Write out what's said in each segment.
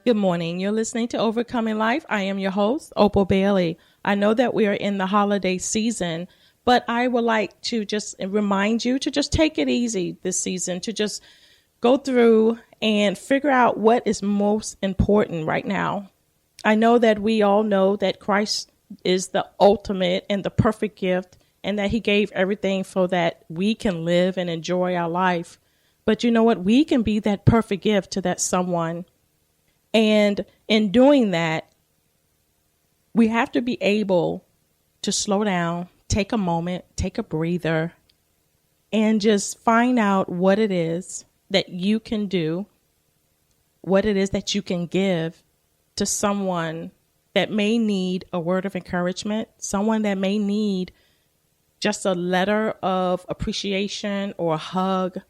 Good morning. You're listening to Overcoming Life. I am your host, Opal Bailey. I know that we are in the holiday season, but I would like to just remind you to just take it easy this season, to just go through and figure out what is most important right now. I know that we all know that Christ is the ultimate and the perfect gift, and that he gave everything so that we can live and enjoy our life. But you know what? We can be that perfect gift to that someone. And in doing that, we have to be able to slow down, take a moment, take a breather, and just find out what it is that you can do, what it is that you can give to someone that may need a word of encouragement, someone that may need just a letter of appreciation or a hug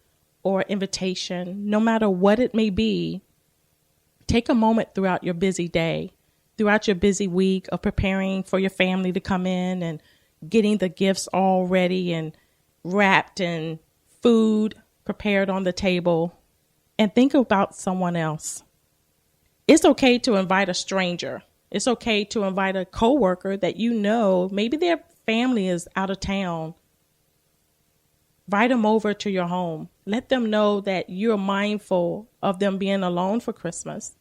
or invitation, no matter what it may be. Take a moment throughout your busy day, throughout your busy week of preparing for your family to come in and getting the gifts all ready and wrapped and food prepared on the table, and think about someone else. It's okay to invite a stranger. It's okay to invite a coworker that you know, maybe their family is out of town. Invite them over to your home. Let them know that you're mindful of them being alone for Christmas.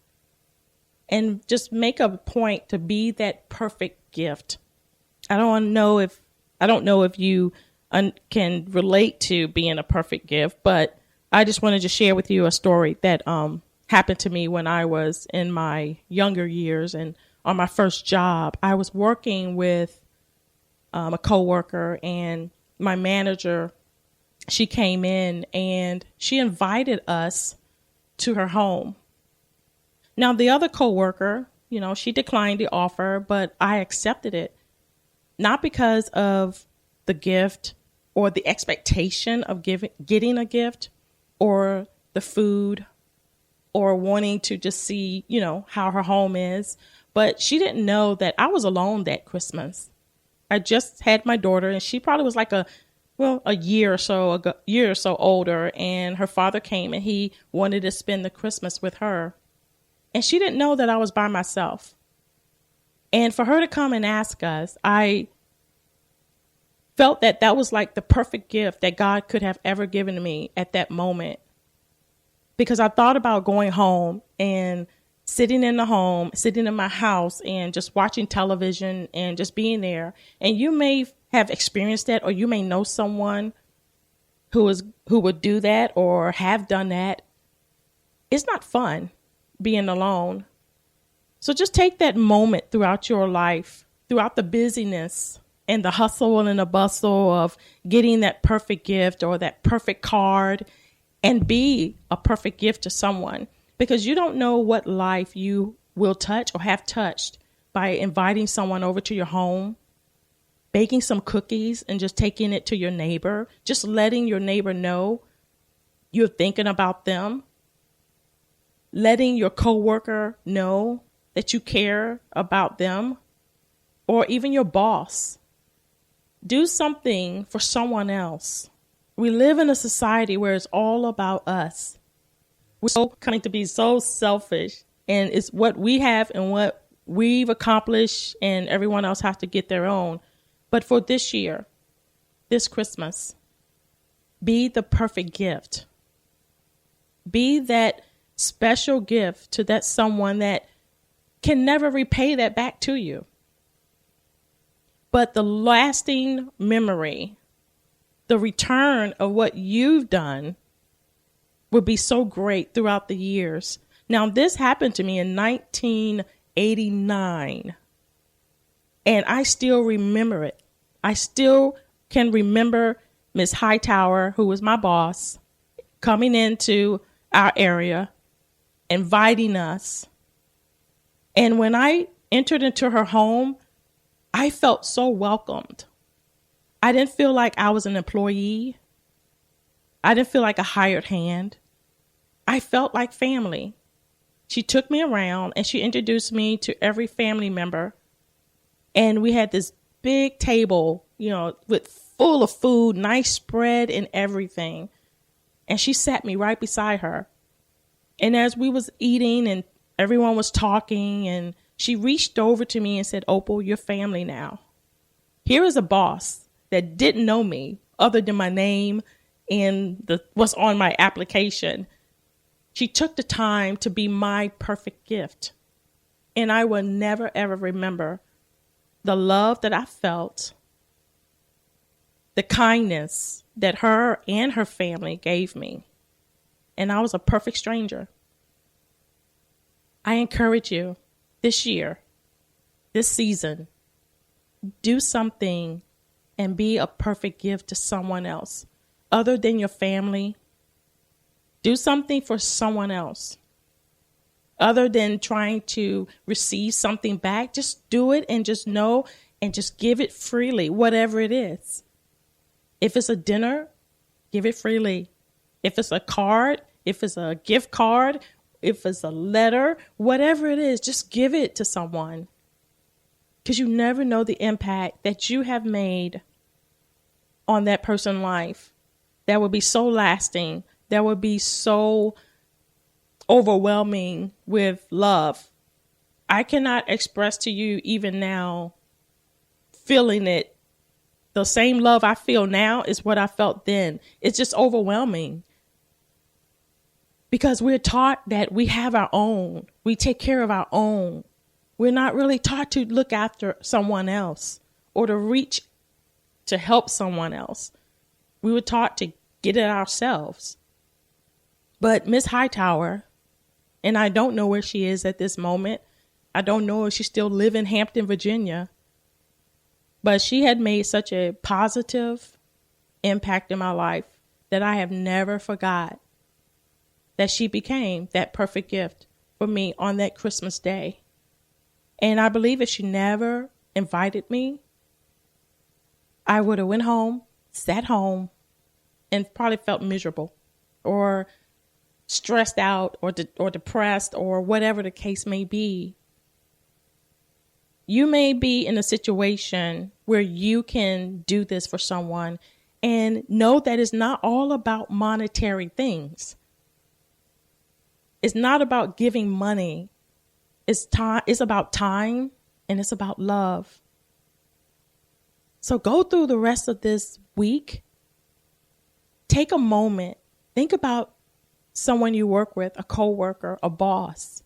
And just make a point to be that perfect gift. I don't know if you can relate to being a perfect gift, but I just wanted to share with you a story that happened to me when I was in my younger years and on my first job. I was working with a coworker, and my manager, she came in and she invited us to her home. Now, the other coworker, she declined the offer, but I accepted it. Not because of the gift or the expectation of getting a gift or the food or wanting to just see, how her home is. But she didn't know that I was alone that Christmas. I just had my daughter, and she probably was like a year or so older, and her father came and he wanted to spend the Christmas with her. And she didn't know that I was by myself. And for her to come and ask us, I felt that was like the perfect gift that God could have ever given to me at that moment. Because I thought about going home and sitting in my house and just watching television and just being there. And you may have experienced that, or you may know someone who would do that or have done that. It's not fun being alone. So just take that moment throughout your life, throughout the busyness and the hustle and the bustle of getting that perfect gift or that perfect card, and be a perfect gift to someone, because you don't know what life you will touch or have touched by inviting someone over to your home, baking some cookies and just taking it to your neighbor, just letting your neighbor know you're thinking about them, letting your coworker know that you care about them, or even your boss. Do something for someone else. We live in a society where it's all about us. We're so coming to be so selfish, and it's what we have and what we've accomplished, and everyone else has to get their own. But for this year, this Christmas, be the perfect gift. Be that special gift to that someone that can never repay that back to you. But the lasting memory, the return of what you've done, would be so great throughout the years. Now, this happened to me in 1989, and I still remember it. I still can remember Miss Hightower, who was my boss, coming into our area, inviting us. And when I entered into her home, I felt so welcomed. I didn't feel like I was an employee. I didn't feel like a hired hand. I felt like family. She took me around and she introduced me to every family member. And we had this big table, with full of food, nice spread and everything. And she sat me right beside her. And as we was eating and Everyone was talking, and she reached over to me and said, Opal, you're family now. Here is a boss that didn't know me other than my name and what's on my application. She took the time to be my perfect gift. And I will never, ever remember the love that I felt, the kindness that her and her family gave me. And I was a perfect stranger. I encourage you this year, this season, do something and be a perfect gift to someone else other than your family. Do something for someone else other than trying to receive something back. Just do it and just know and just give it freely, whatever it is. If it's a dinner, give it freely. If it's a card, if it's a gift card, if it's a letter, whatever it is, just give it to someone. Because you never know the impact that you have made on that person's life that will be so lasting, that will be so overwhelming with love. I cannot express to you even now, feeling it. The same love I feel now is what I felt then. It's just overwhelming. Because we're taught that we have our own. We take care of our own. We're not really taught to look after someone else or to reach to help someone else. We were taught to get it ourselves. But Miss Hightower, and I don't know where she is at this moment. I don't know if she still lives in Hampton, Virginia. But she had made such a positive impact in my life that I have never forgot that she became that perfect gift for me on that Christmas day. And I believe if she never invited me, I would have went home, sat home, and probably felt miserable or stressed out or depressed or whatever the case may be. You may be in a situation where you can do this for someone and know that it's not all about monetary things. It's not about giving money. It's about time, and it's about love. So go through the rest of this week. Take a moment. Think about someone you work with, a coworker, a boss,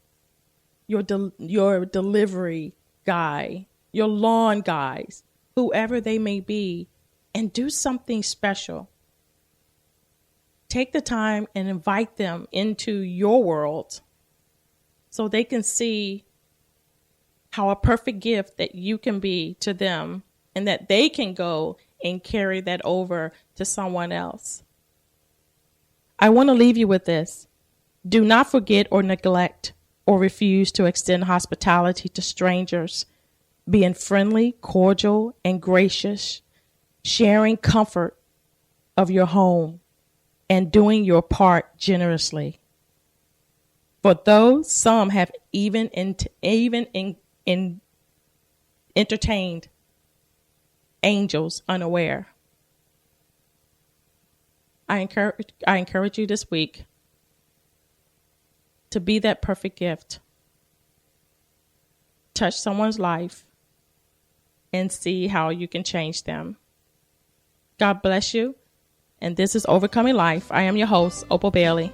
your delivery guy, your lawn guys, whoever they may be, and do something special. Take the time and invite them into your world so they can see how a perfect gift that you can be to them and that they can go and carry that over to someone else. I want to leave you with this. Do not forget or neglect or refuse to extend hospitality to strangers, being friendly, cordial, and gracious, sharing comfort of your home, and doing your part generously. For though some have even entertained angels unaware. I encourage you this week to be that perfect gift. Touch someone's life and see how you can change them. God bless you. And this is Overcoming Life. I am your host, Opal Bailey.